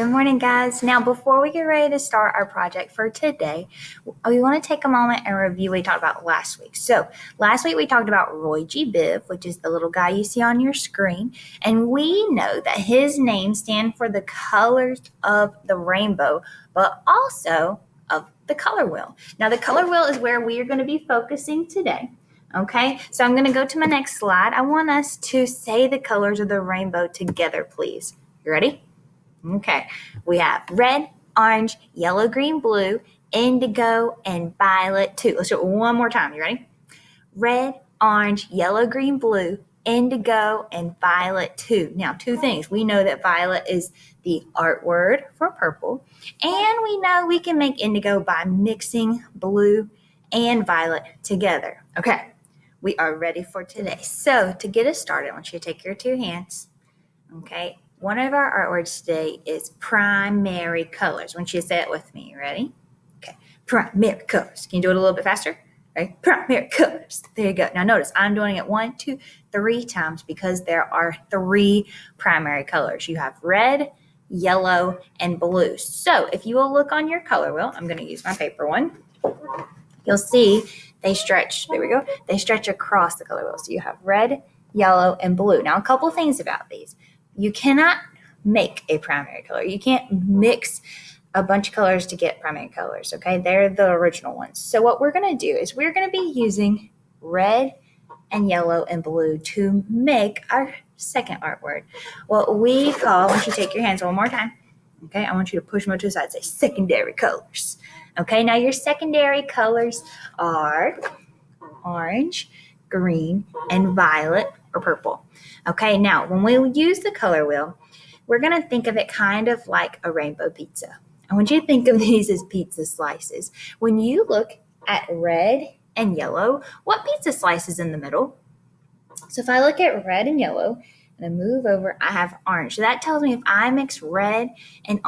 Good morning, guys. Now, before we get ready to start our project for today, we want to take a moment and review what we talked about last week. So, last week we talked about Roy G. Biv, which is the little guy you see on your screen, and we know that his name stands for the colors of the rainbow, but also of the color wheel. Now, the color wheel is where we are going to be focusing today. Okay, so I'm going to go to my next slide. I want us to say the colors of the rainbow together, please. You ready? Okay, we have red, orange, yellow, green, blue, indigo, and violet too. Let's do it one more time. You ready? Red, orange, yellow, green, blue, indigo, and violet too. Now, two things. We know that violet is the art word for purple, and we know we can make indigo by mixing blue and violet together. Okay, we are ready for today. So, to get us started, I want you to take your two hands, okay? One of our art words today is primary colors. I want you to say it with me. You ready? Okay. Primary colors. Can you do it a little bit faster? Okay. Primary colors. There you go. Now notice I'm doing it 1, 2, 3 times because there are 3 primary colors. You have red, yellow, and blue. So if you will look on your color wheel, I'm going to use my paper one. You'll see they stretch. There we go. They stretch across the color wheel. So you have red, yellow, and blue. Now a couple of things about these. You cannot make a primary color. You can't mix a bunch of colors to get primary colors, okay? They're the original ones. So what we're going to do is we're going to be using red and yellow and blue to make our second art word. What we call, I want you to take your hands one more time, okay? I want you to push them to the side, say secondary colors. Okay, now your secondary colors are orange, green, and violet or purple. Okay, now when we use the color wheel, we're going to think of it kind of like a rainbow pizza. I want you to think of these as pizza slices. When you look at red and yellow, what pizza slice is in the middle? So if I look at red and yellow and I move over, I have orange. So that tells me if I mix red and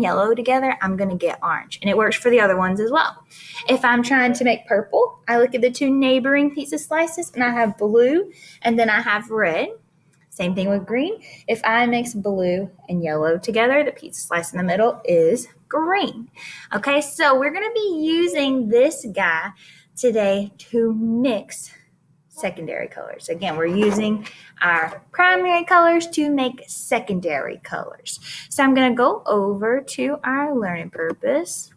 yellow together, I'm going to get orange. And it works for the other ones as well. If I'm trying to make purple, I look at the 2 neighboring pizza slices and I have blue and then I have red. Same thing with green. If I mix blue and yellow together, the pizza slice in the middle is green. Okay, so we're going to be using this guy today to mix secondary colors. Again, we're using our primary colors to make secondary colors. So I'm going to go over to our learning purpose.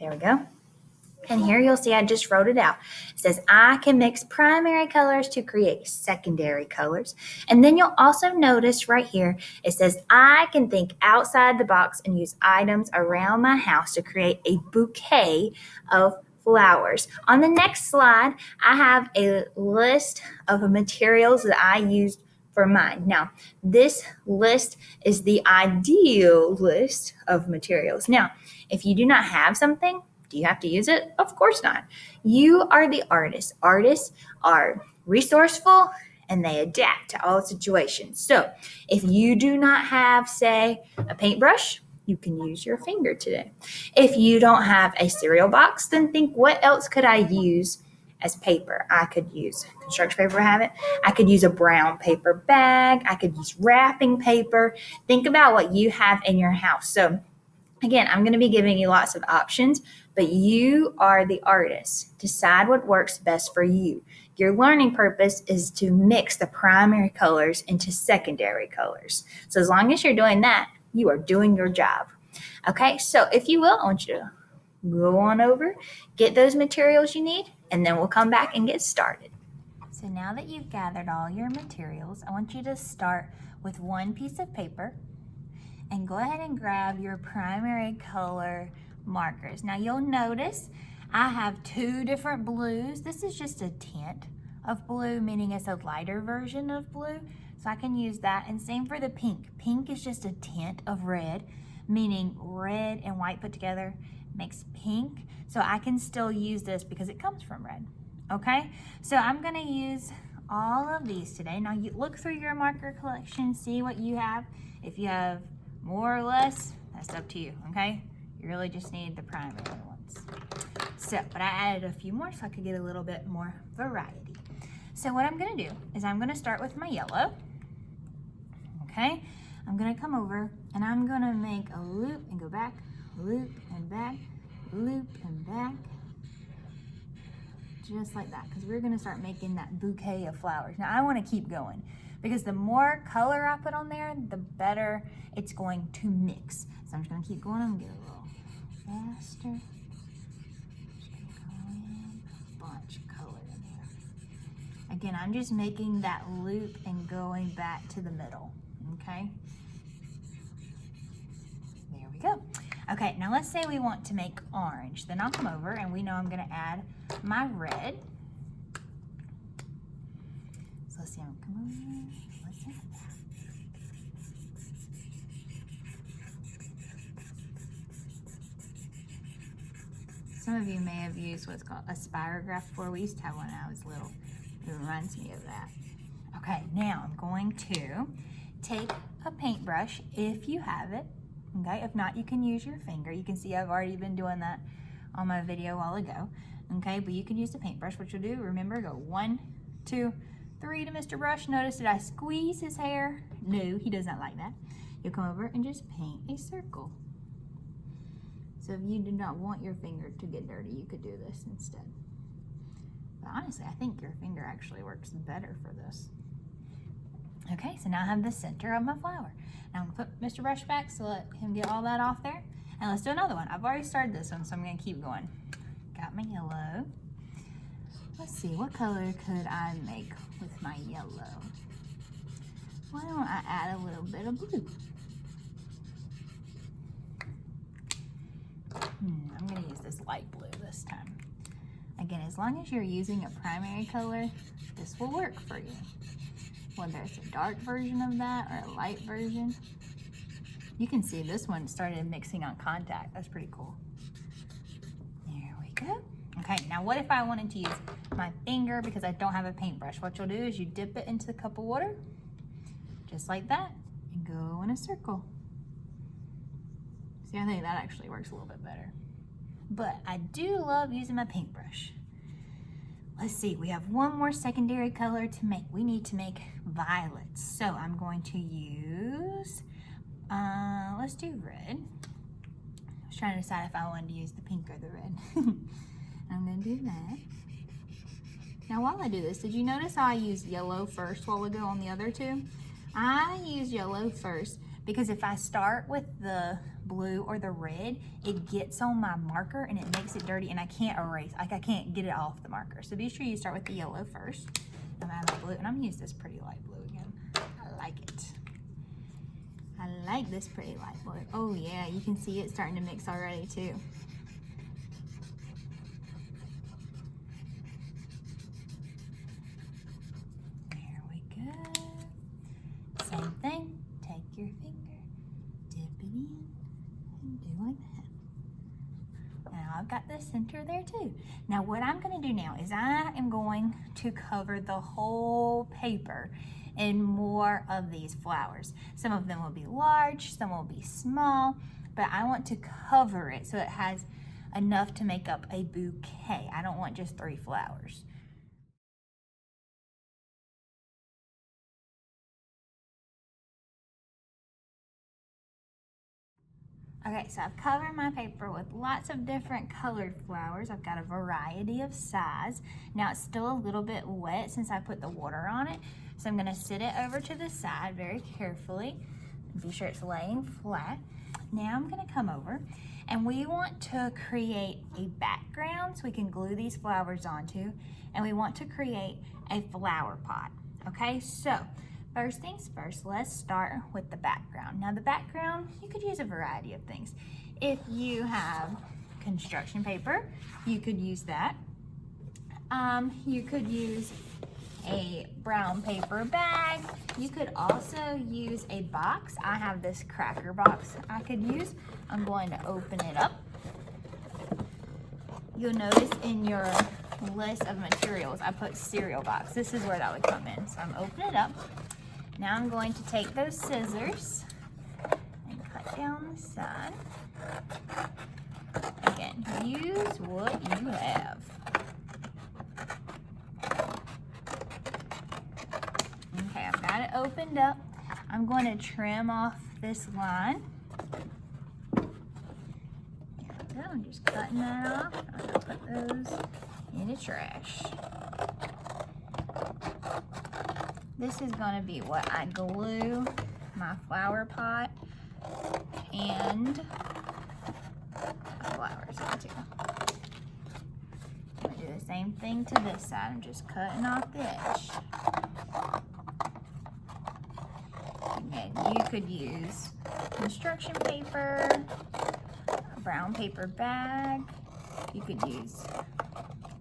There we go. And here you'll see I just wrote it out. It says I can mix primary colors to create secondary colors. And then you'll also notice right here, it says I can think outside the box and use items around my house to create a bouquet of flowers. On the next slide, I have a list of materials that I used for mine. Now, this list is the ideal list of materials. Now, if you do not have something, do you have to use it? Of course not. You are the artist. Artists are resourceful and they adapt to all situations. So if you do not have, say, a paintbrush, you can use your finger today. If you don't have a cereal box, then think, what else could I use as paper? I could use construction paper, I have it. I could use a brown paper bag. I could use wrapping paper. Think about what you have in your house. So again, I'm going to be giving you lots of options, but you are the artist. Decide what works best for you. Your learning purpose is to mix the primary colors into secondary colors. So as long as you're doing that, you are doing your job. Okay, so if you will, I want you to go on over, get those materials you need, and then we'll come back and get started. So now that you've gathered all your materials, I want you to start with one piece of paper and go ahead and grab your primary color markers. Now you'll notice I have 2 different blues. This is just a tint of blue, meaning it's a lighter version of blue. So I can use that. And same for the pink. Pink is just a tint of red, meaning red and white put together makes pink. So I can still use this because it comes from red. Okay, so I'm gonna use all of these today. Now you look through your marker collection, see what you have. If you have more or less, that's up to you, okay? You really just need the primary ones. So, but I added a few more so I could get a little bit more variety. So what I'm gonna do is I'm gonna start with my yellow, okay? I'm gonna come over and I'm gonna make a loop and go back, loop and back, loop and back, just like that, because we're gonna start making that bouquet of flowers. Now I wanna keep going because the more color I put on there, the better it's going to mix. So I'm just gonna keep going. I'm gonna get a little faster. Just gonna go in, a bunch of color in there. Again, I'm just making that loop and going back to the middle, okay? There we go. Okay, now let's say we want to make orange. Then I'll come over and we know I'm gonna add my red. So let's see, I'm gonna come over, let's add that. Some of you may have used what's called a spirograph before. We used to have one when I was little. It reminds me of that. Okay, now I'm going to take a paintbrush if you have it. Okay, if not, you can use your finger. You can see I've already been doing that on my video a while ago. Okay, but you can use the paintbrush. What you'll do, remember, go 1, 2, 3 to Mr. Brush. Notice, did I squeeze his hair? No, he does not like that. You'll come over and just paint a circle. So if you do not want your finger to get dirty, you could do this instead. But honestly, I think your finger actually works better for this. Okay, so now I have the center of my flower. Now I'm gonna put Mr. Brush back so let him get all that off there. And let's do another one. I've already started this one, so I'm gonna keep going. Got my yellow. Let's see, what color could I make with my yellow? Why don't I add a little bit of blue? I'm gonna use this light blue this time. Again, as long as you're using a primary color, this will work for you. Whether it's a dark version of that or a light version. You can see this one started mixing on contact. That's pretty cool. There we go. Okay, now what if I wanted to use my finger because I don't have a paintbrush? What you'll do is you dip it into the cup of water, just like that, and go in a circle. See, I think that actually works a little bit better. But I do love using my paintbrush. Let's see, we have one more secondary color to make. We need to make violets. So I'm going to use, let's do red. I was trying to decide if I wanted to use the pink or the red. I'm gonna do that. Now while I do this, did you notice how I used yellow first while we go on the other two? I use yellow first because if I start with the blue or the red, it gets on my marker and it makes it dirty and I can't erase, like I can't get it off the marker. So be sure you start with the yellow first. I'm gonna add my blue, and I'm gonna use this pretty light blue again. I like it. I like this pretty light blue. Oh yeah, you can see it starting to mix already too. There we go. Same thing, take your finger, dip it in, and do like that. Now I've got the center there too. Now what I'm gonna do now is I am going to cover the whole paper in more of these flowers. Some of them will be large, some will be small, but I want to cover it so it has enough to make up a bouquet. I don't want just 3 flowers. Okay, so I've covered my paper with lots of different colored flowers. I've got a variety of size. Now it's still a little bit wet since I put the water on it. So I'm gonna sit it over to the side very carefully. Be sure it's laying flat. Now I'm gonna come over and we want to create a background so we can glue these flowers onto, and we want to create a flower pot. Okay, so first things first, let's start with the background. Now the background, you could use a variety of things. If you have construction paper, you could use that. You could use a brown paper bag. You could also use a box. I have this cracker box I could use. I'm going to open it up. You'll notice in your list of materials, I put cereal box. This is where that would come in. So I'm opening it up. Now I'm going to take those scissors and cut down the side. Again, use what you have. Okay, I've got it opened up. I'm going to trim off this line. There we go. I'm just cutting that off. I'm going to put those in the trash. This is going to be what I glue my flower pot and my flowers into. I'm going to do the same thing to this side. I'm just cutting off the edge. Again, you could use construction paper, a brown paper bag. You could use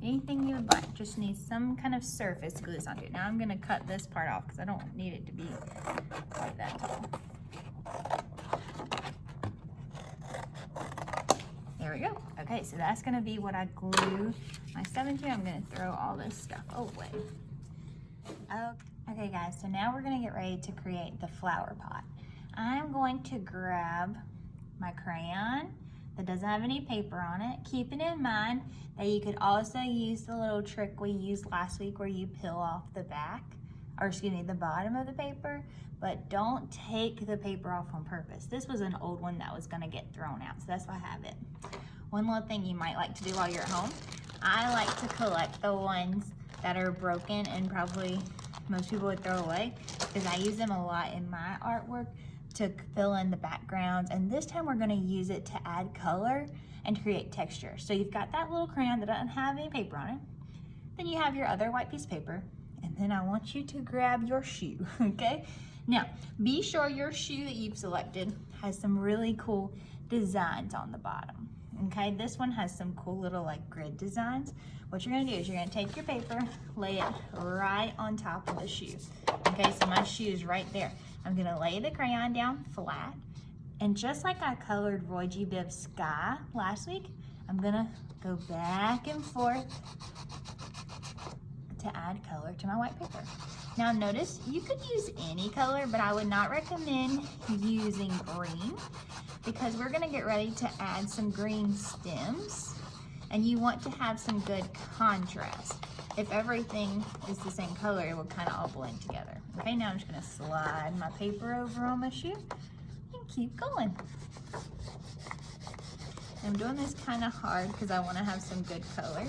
anything you would like. Just need some kind of surface to glue this onto. Now I'm going to cut this part off because I don't need it to be quite that tall. There we go. Okay, so that's going to be what I glue my stem to. I'm going to throw all this stuff away. Okay guys, so now we're going to get ready to create the flower pot. I'm going to grab my crayon that doesn't have any paper on it, keeping in mind that you could also use the little trick we used last week where you peel off the back, or excuse me, the bottom of the paper, but don't take the paper off on purpose. This was an old one that was gonna get thrown out, so that's why I have it. One little thing you might like to do while you're at home, I like to collect the ones that are broken and probably most people would throw away, because I use them a lot in my artwork to fill in the backgrounds, and this time we're going to use it to add color and create texture. So you've got that little crayon that doesn't have any paper on it, then you have your other white piece of paper, and then I want you to grab your shoe, okay? Now, be sure your shoe that you've selected has some really cool designs on the bottom, okay? This one has some cool little like grid designs. What you're gonna do is you're gonna take your paper, lay it right on top of the shoe. Okay, so my shoe is right there. I'm gonna lay the crayon down flat, and just like I colored Roy G. Biv Sky last week, I'm gonna go back and forth to add color to my white paper. Now notice, you could use any color, but I would not recommend using green because we're gonna get ready to add some green stems, and you want to have some good contrast. If everything is the same color, it will kind of all blend together. Okay, now I'm just gonna slide my paper over on my shoe and keep going. I'm doing this kind of hard because I want to have some good color.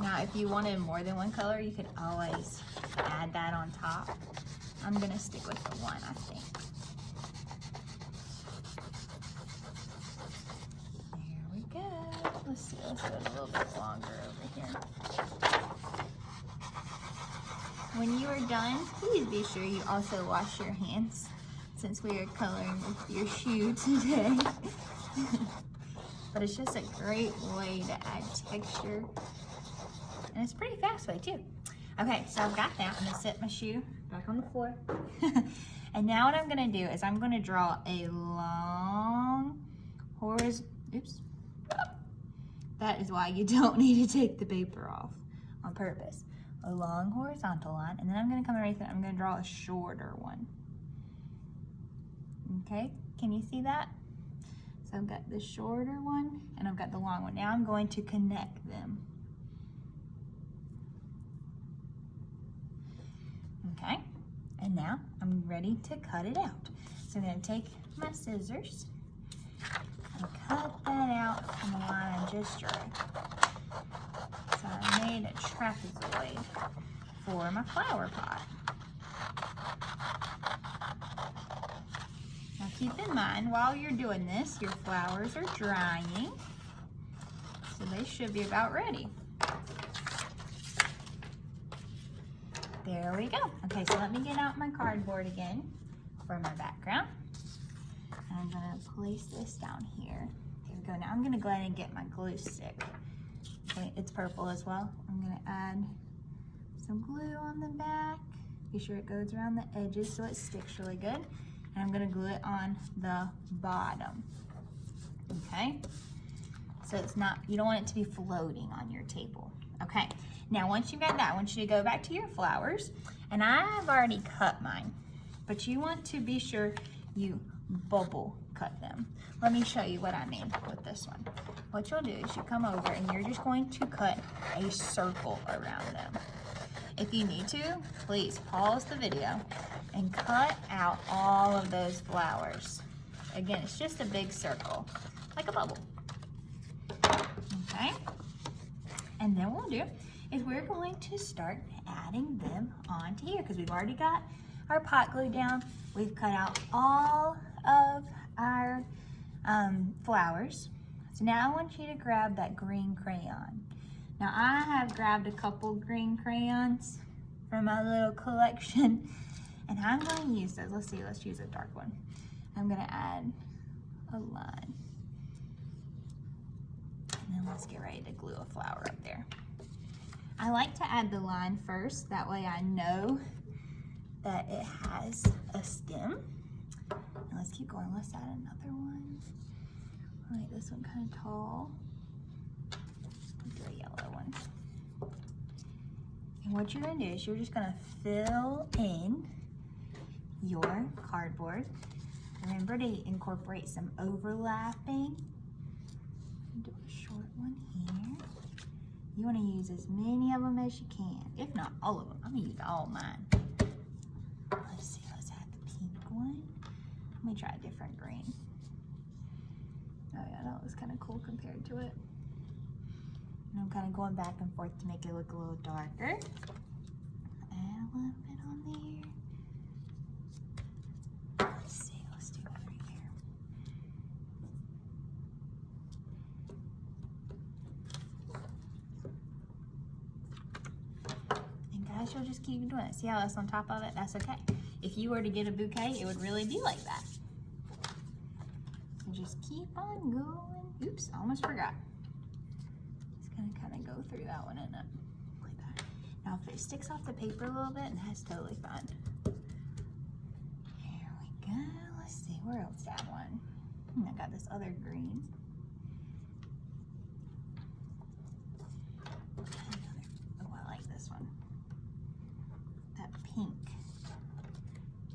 Now, if you wanted more than one color, you could always add that on top. I'm gonna stick with the one, I think. There we go. Let's see, let's go a little bit longer over here. When you are done, please be sure you also wash your hands since we are coloring with your shoe today. But it's just a great way to add texture. And it's a pretty fast way too. Okay, so I've got that. I'm gonna set my shoe back on the floor. And now what I'm gonna do is I'm gonna draw a long oops. That is why you don't need to take the paper off on purpose. A long horizontal line, and then I'm gonna come right there. I'm gonna draw a shorter one. Okay, can you see that? So I've got the shorter one and I've got the long one. Now I'm going to connect them. Okay, and now I'm ready to cut it out. So I'm going to take my scissors and cut that out from the line I just drew. So I made a trapezoid for my flower pot. Now keep in mind, while you're doing this, your flowers are drying, so they should be about ready. There we go. Okay, so let me get out my cardboard again for my background. And I'm gonna place this down here. There we go. Now I'm gonna go ahead and get my glue stick. Okay, it's purple as well. I'm gonna add some glue on the back. Be sure it goes around the edges so it sticks really good. And I'm gonna glue it on the bottom. Okay? So it's not, you don't want it to be floating on your table. Okay, now once you've got that, I want you to go back to your flowers, and I've already cut mine, but you want to be sure you bubble cut them. Let me show you what I mean with this one. What you'll do is you come over and you're just going to cut a circle around them. If you need to, please pause the video and cut out all of those flowers. Again, it's just a big circle, like a bubble. Okay? And then what we'll do is we're going to start adding them onto here because we've already got our pot glue down. We've cut out all of our flowers. So now I want you to grab that green crayon. Now I have grabbed a couple green crayons from my little collection and I'm going to use those. Let's use a dark one. I'm going to add a line. And then let's get ready to glue a flower up there. I like to add the line first, that way I know that it has a stem. And let's keep going, let's add another one. I'll make this one kind of tall. Let's do a yellow one. And what you're gonna do is you're just gonna fill in your cardboard. Remember to incorporate some overlapping. Do a short one here. You want to use as many of them as you can, if not all of them. I'm gonna use all mine. Let's see, let's add the pink one. Let me try a different green. Oh yeah, that looks kind of cool compared to it. And I'm kind of going back and forth to make it look a little darker. Add a little bit on there. Let's see, let's do one right here. And guys, you'll just keep doing it. See how that's on top of it? That's okay. If you were to get a bouquet, it would really be like that. So just keep on going. Oops, I almost forgot. Just gonna kind of go through that one and up like that. Now if it sticks off the paper a little bit, that's totally fine. Here we go. Let's see, where else to add one? I got this other green. Oh, I like this one. That pink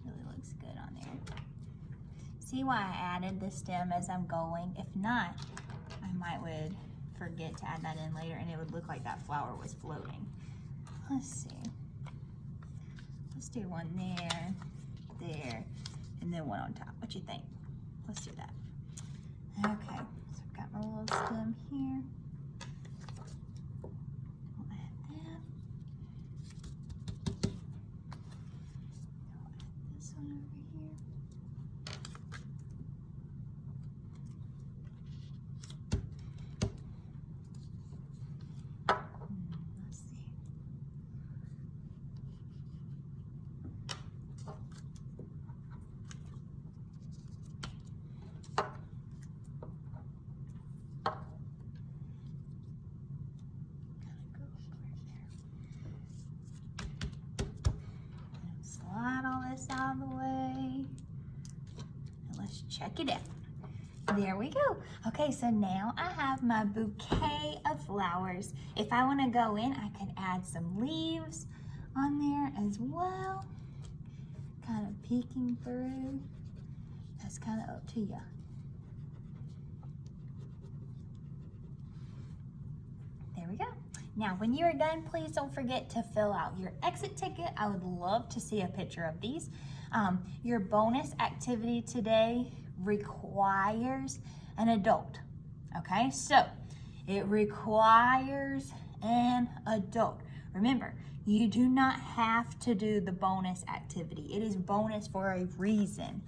really looks good on there. See why I added the stem as I'm going? If not, I would forget to add that in later and it would look like that flower was floating. Let's see. Let's do one there, there, and then one on top. What you think? Let's do that. Okay, so I've got my little stem here. We'll add that. I'll add this one over here. Let's see. Slide all this out of the way. And let's check it out. There we go. Okay, so now I have my bouquet of flowers. If I want to go in, I can add some leaves on there as well. Kind of peeking through. That's kind of up to you. There we go. Now, when you are done, please don't forget to fill out your exit ticket. I would love to see a picture of these. Your bonus activity today requires an adult, okay? So, it requires an adult. Remember, you do not have to do the bonus activity. It is bonus for a reason,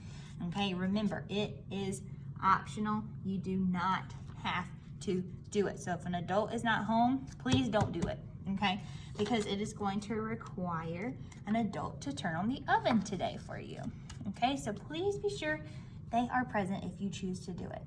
okay? Remember, it is optional. You do not have to do it. So if an adult is not home, please don't do it, okay? Because it is going to require an adult to turn on the oven today for you, okay? So please be sure they are present if you choose to do it.